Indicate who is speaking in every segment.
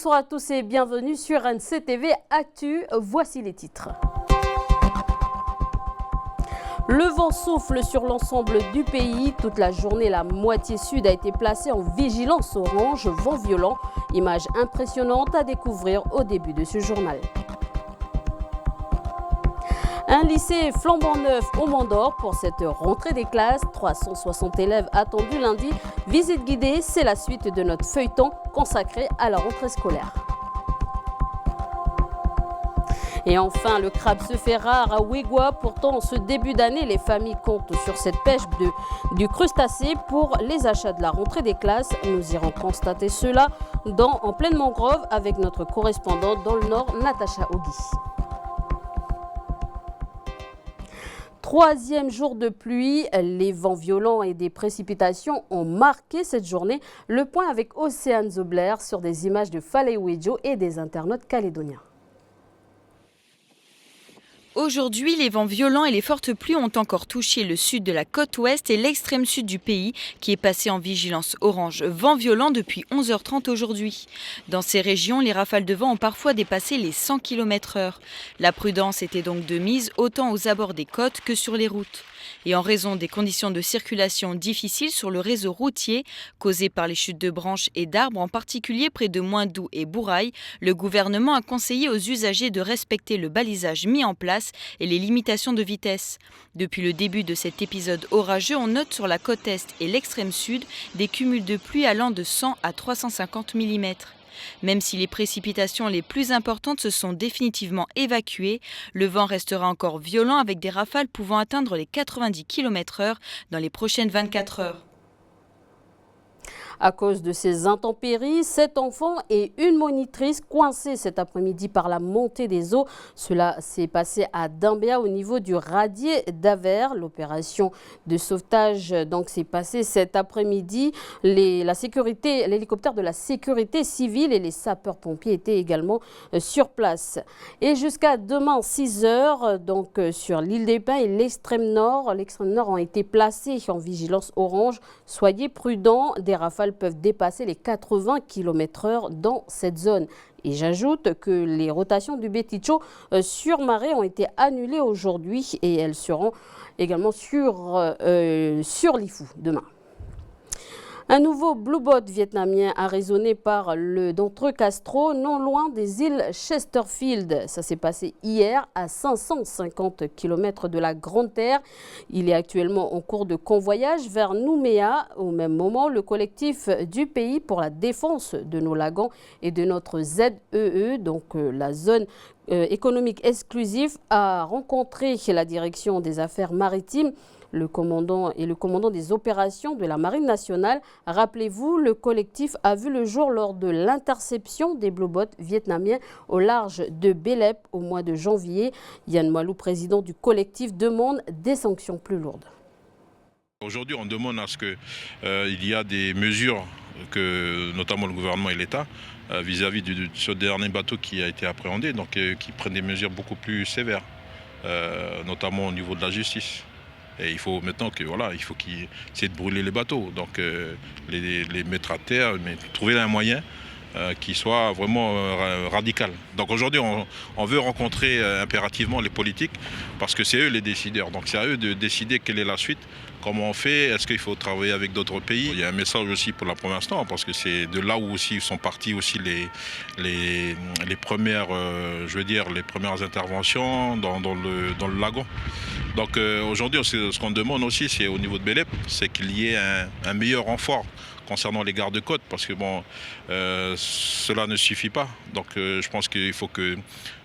Speaker 1: Bonsoir à tous et bienvenue sur NCTV Actu. Voici les titres. Le vent souffle sur l'ensemble du pays. Toute la journée, la moitié sud a été placée en vigilance orange, vent violent. Image impressionnante à découvrir au début de ce journal. Un lycée flambant neuf au Mont d'Or pour cette rentrée des classes. 360 élèves attendus lundi. Visite guidée, c'est la suite de notre feuilleton consacré à la rentrée scolaire. Et enfin, le crabe se fait rare à Ouigoua. Pourtant, en ce début d'année, les familles comptent sur cette pêche du crustacé pour les achats de la rentrée des classes. Nous irons constater cela en pleine mangrove avec notre correspondante dans le Nord, Natacha Ogui. Troisième jour de pluie, les vents violents et des précipitations ont marqué cette journée. Le point avec Océane Zobler sur des images de Falei Ouidjo et des internautes calédoniens.
Speaker 2: Aujourd'hui, les vents violents et les fortes pluies ont encore touché le sud de la côte ouest et l'extrême sud du pays, qui est passé en vigilance orange vent violent depuis 11h30 aujourd'hui. Dans ces régions, les rafales de vent ont parfois dépassé les 100 km/h. La prudence était donc de mise autant aux abords des côtes que sur les routes. Et en raison des conditions de circulation difficiles sur le réseau routier, causées par les chutes de branches et d'arbres, en particulier près de Moindou et Bourail, le gouvernement a conseillé aux usagers de respecter le balisage mis en place et les limitations de vitesse. Depuis le début de cet épisode orageux, on note sur la côte est et l'extrême sud des cumuls de pluie allant de 100 à 350 mm. Même si les précipitations les plus importantes se sont définitivement évacuées, le vent restera encore violent avec des rafales pouvant atteindre les 90 km/h dans les prochaines 24 heures.
Speaker 1: À cause de ces intempéries, 7 enfants et une monitrice coincés cet après-midi par la montée des eaux. Cela s'est passé à Dambéa au niveau du radier d'Aver. L'opération de sauvetage s'est passée cet après-midi. L'hélicoptère de la sécurité civile et les sapeurs-pompiers étaient également sur place. Et jusqu'à demain 6 heures, sur l'île des Pins et l'extrême nord ont été placés en vigilance orange. Soyez prudents, des rafales peuvent dépasser les 80 km/h dans cette zone. Et j'ajoute que les rotations du Beticho sur marée ont été annulées aujourd'hui et elles seront également sur l'Ifou demain. Un nouveau bluebot vietnamien a résonné par le Dentreux Castro, non loin des îles Chesterfield. Ça s'est passé hier à 550 km de la Grande Terre. Il est actuellement en cours de convoyage vers Nouméa. Au même moment, le collectif du pays pour la défense de nos lagons et de notre ZEE, la zone économique exclusive, a rencontré la direction des affaires maritimes. Le commandant des opérations de la Marine nationale. Rappelez-vous, le collectif a vu le jour lors de l'interception des bluebots vietnamiens au large de Belep au mois de janvier. Yann Malou, président du collectif, demande des sanctions plus lourdes.
Speaker 3: Aujourd'hui, on demande à ce qu'il y a des mesures que notamment le gouvernement et l'État vis-à-vis de ce dernier bateau qui a été appréhendé, qui prennent des mesures beaucoup plus sévères, notamment au niveau de la justice. Et il faut maintenant qu'ils essaient de brûler les bateaux, les mettre à terre, mais trouver un moyen qui soit vraiment radical. Donc aujourd'hui, on veut rencontrer impérativement les politiques parce que c'est eux les décideurs. Donc c'est à eux de décider quelle est la suite, comment on fait, est-ce qu'il faut travailler avec d'autres pays. Il y a un message aussi pour la province Nord parce que c'est de là où aussi sont partis aussi les premières, les premières interventions dans le lagon. Donc aujourd'hui, ce qu'on demande aussi, c'est au niveau de Belep, c'est qu'il y ait un meilleur renfort concernant les gardes-côtes, parce que cela ne suffit pas. Donc je pense qu'il faut que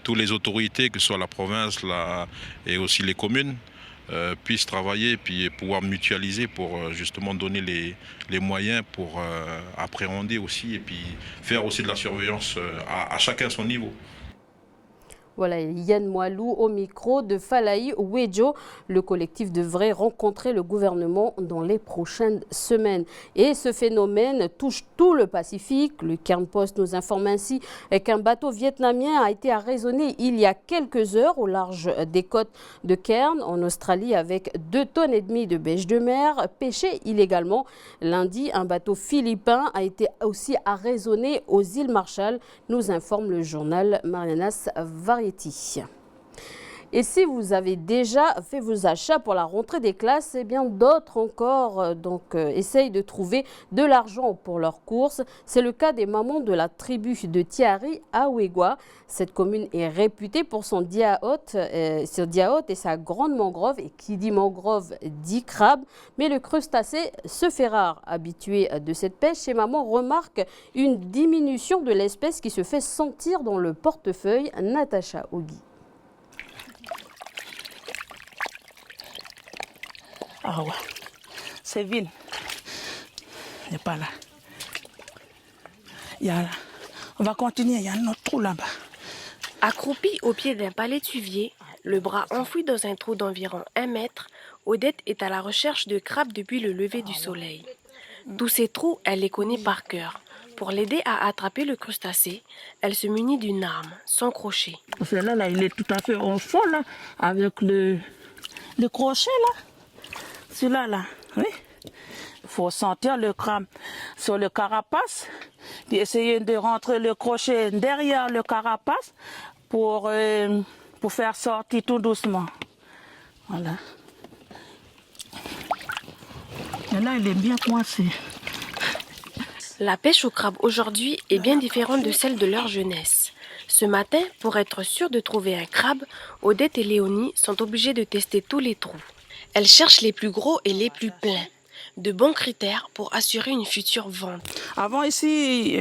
Speaker 3: toutes les autorités, que ce soit la province et aussi les communes, puissent travailler et puis pouvoir mutualiser pour justement donner les moyens pour appréhender aussi et puis faire aussi de la surveillance à chacun son niveau.
Speaker 1: Voilà, Yann Moalou au micro de Falaï Wedjo. Le collectif devrait rencontrer le gouvernement dans les prochaines semaines. Et ce phénomène touche tout le Pacifique. Le Cairn Post nous informe ainsi qu'un bateau vietnamien a été arraisonné il y a quelques heures au large des côtes de Cairn, en Australie, avec 2,5 tonnes de bêche de mer pêchée illégalement. Lundi, un bateau philippin a été aussi arraisonné aux îles Marshall, nous informe le journal Marianas Variety. Et si vous avez déjà fait vos achats pour la rentrée des classes, eh bien d'autres encore essayent de trouver de l'argent pour leurs courses. C'est le cas des mamans de la tribu de Tiari à Wegwa. Cette commune est réputée pour son diaote et sa grande mangrove. Et qui dit mangrove dit crabe. Mais le crustacé se fait rare. Habitué de cette pêche, ces mamans remarquent une diminution de l'espèce qui se fait sentir dans le portefeuille. Natacha Ogi.
Speaker 4: Ah ouais, c'est vide. Il n'est pas là. On va continuer, il y a un autre trou là-bas.
Speaker 5: Accroupie au pied d'un palétuvier, le bras enfoui dans un trou d'environ 1 mètre, Odette est à la recherche de crabes depuis le lever du soleil. Tous ces trous, elle les connaît par cœur. Pour l'aider à attraper le crustacé, elle se munit d'une arme, son crochet.
Speaker 4: Celui-là, il est tout à fait en fond, là, avec le crochet, là. Celui-là, là, oui. Il faut sentir le crabe sur le carapace, puis essayer de rentrer le crochet derrière le carapace pour faire sortir tout doucement. Voilà. Et là, il est bien coincé.
Speaker 5: La pêche au crabe aujourd'hui est bien différente de celle de leur jeunesse. Ce matin, pour être sûre de trouver un crabe, Odette et Léonie sont obligées de tester tous les trous. Elles cherchent les plus gros et les plus pleins. De bons critères pour assurer une future vente.
Speaker 4: Avant ici,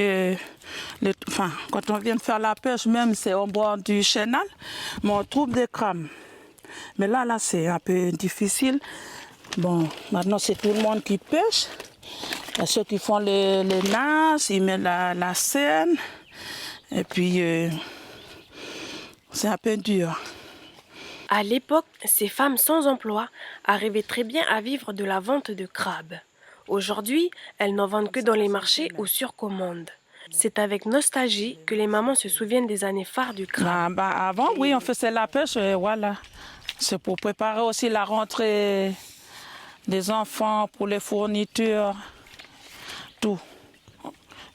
Speaker 4: quand on vient de faire la pêche, même c'est au bord du chenal, mais on trouve des crabes. Mais là, c'est un peu difficile. Bon, maintenant c'est tout le monde qui pêche. Il y a ceux qui font les nasses, ils mettent la seine. Et puis, c'est un peu dur.
Speaker 5: À l'époque, ces femmes sans emploi arrivaient très bien à vivre de la vente de crabes. Aujourd'hui, elles n'en vendent que dans les marchés ou sur commande. C'est avec nostalgie que les mamans se souviennent des années phares du crabe.
Speaker 4: Avant, oui, on faisait la pêche, voilà. C'est pour préparer aussi la rentrée des enfants, pour les fournitures, tout.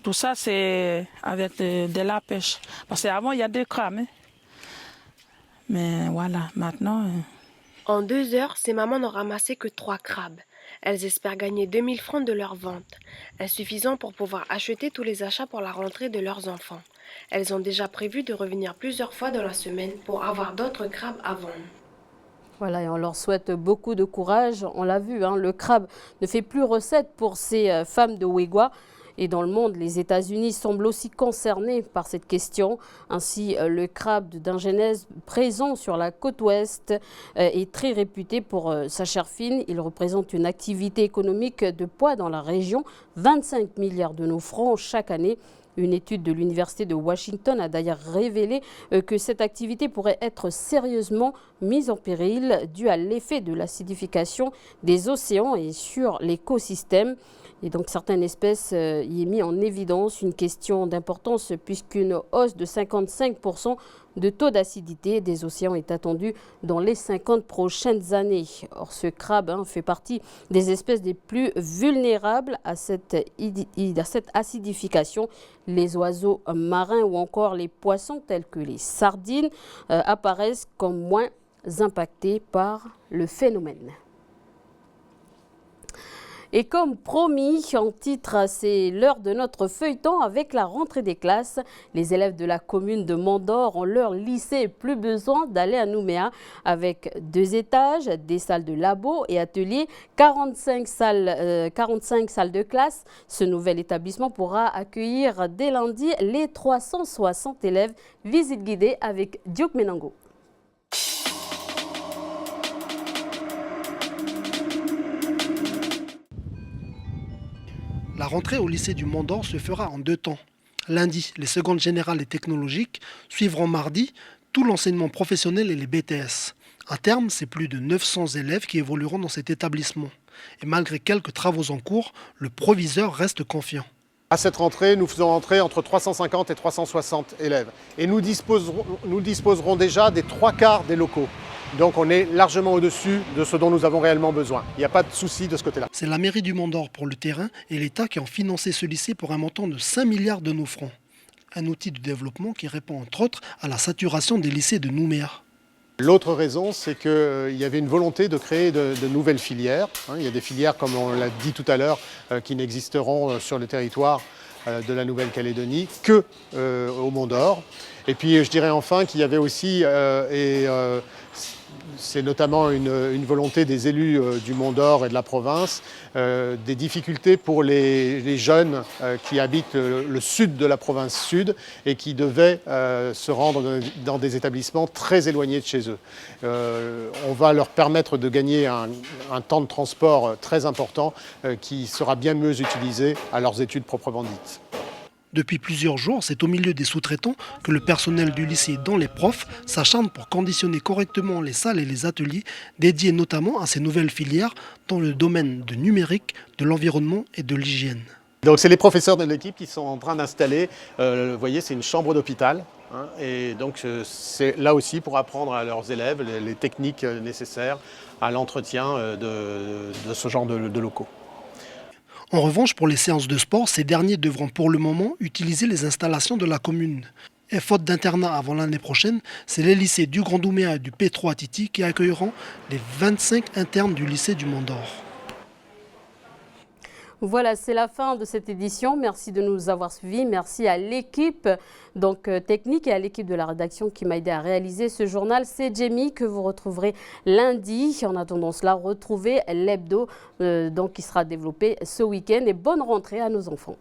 Speaker 4: Tout ça, c'est avec de la pêche. Parce qu'avant, il y a des crabes. Hein. Mais voilà, maintenant...
Speaker 5: En 2 heures, ces mamans n'ont ramassé que 3 crabes. Elles espèrent gagner 2000 francs de leur vente, insuffisant pour pouvoir acheter tous les achats pour la rentrée de leurs enfants. Elles ont déjà prévu de revenir plusieurs fois dans la semaine pour avoir d'autres crabes à vendre.
Speaker 1: Voilà, et on leur souhaite beaucoup de courage. On l'a vu, hein, le crabe ne fait plus recette pour ces femmes de Wegwa. Et dans le monde, les États-Unis semblent aussi concernés par cette question. Ainsi, le crabe de Dungeness, présent sur la côte ouest, est très réputé pour sa chair fine. Il représente une activité économique de poids dans la région, 25 milliards de nos francs chaque année. Une étude de l'Université de Washington a d'ailleurs révélé que cette activité pourrait être sérieusement mise en péril due à l'effet de l'acidification des océans et sur l'écosystème. Et donc certaines espèces y est mis en évidence une question d'importance puisqu'une hausse de 55% de taux d'acidité des océans est attendue dans les 50 prochaines années. Or, ce crabe fait partie des espèces les plus vulnérables à cette acidification. Les oiseaux marins ou encore les poissons tels que les sardines apparaissent comme moins impactés par le phénomène. Et comme promis, en titre, c'est l'heure de notre feuilleton avec la rentrée des classes. Les élèves de la commune de Mandor ont leur lycée et plus besoin d'aller à Nouméa avec 2 étages, des salles de labo et ateliers, 45 salles de classe. Ce nouvel établissement pourra accueillir dès lundi les 360 élèves. Visite guidée avec Diok Menango.
Speaker 6: La rentrée au lycée du Mont-d'Or se fera en 2 temps. Lundi, les secondes générales et technologiques suivront mardi, tout l'enseignement professionnel et les BTS. À terme, c'est plus de 900 élèves qui évolueront dans cet établissement. Et malgré quelques travaux en cours, le proviseur reste confiant.
Speaker 7: À cette rentrée, nous faisons entrer entre 350 et 360 élèves. Et nous disposerons déjà des 3/4 des locaux. Donc on est largement au-dessus de ce dont nous avons réellement besoin. Il n'y a pas de souci de ce côté-là.
Speaker 6: C'est la mairie du Mont d'Or pour le terrain et l'État qui ont financé ce lycée pour un montant de 5 milliards de nos francs. Un outil de développement qui répond entre autres à la saturation des lycées de Nouméa.
Speaker 7: L'autre raison, c'est qu'il y avait une volonté de créer de nouvelles filières. Il y a des filières, comme on l'a dit tout à l'heure, qui n'existeront sur le territoire de la Nouvelle-Calédonie qu'au Mont d'Or. Et puis je dirais enfin qu'il y avait aussi, c'est notamment une volonté des élus du Mont d'Or et de la province, des difficultés pour les jeunes qui habitent le sud de la province sud et qui devaient se rendre dans des établissements très éloignés de chez eux. On va leur permettre de gagner un temps de transport très important qui sera bien mieux utilisé à leurs études proprement dites.
Speaker 6: Depuis plusieurs jours, c'est au milieu des sous-traitants que le personnel du lycée, dont les profs, s'acharne pour conditionner correctement les salles et les ateliers dédiés notamment à ces nouvelles filières dans le domaine du numérique, de l'environnement et de l'hygiène.
Speaker 7: Donc c'est les professeurs de l'équipe qui sont en train d'installer, vous voyez, c'est une chambre d'hôpital. Et donc c'est là aussi pour apprendre à leurs élèves les techniques nécessaires à l'entretien de ce genre de locaux.
Speaker 6: En revanche, pour les séances de sport, ces derniers devront pour le moment utiliser les installations de la commune. Et faute d'internat avant l'année prochaine, c'est les lycées du Grand Nouméa et du P3 Titi qui accueilleront les 25 internes du lycée du Mont d'Or.
Speaker 1: Voilà, c'est la fin de cette édition. Merci de nous avoir suivis. Merci à l'équipe technique et à l'équipe de la rédaction qui m'a aidé à réaliser ce journal. C'est Jamie que vous retrouverez lundi. En attendant cela, retrouvez l'hebdo qui sera développé ce week-end. Et bonne rentrée à nos enfants.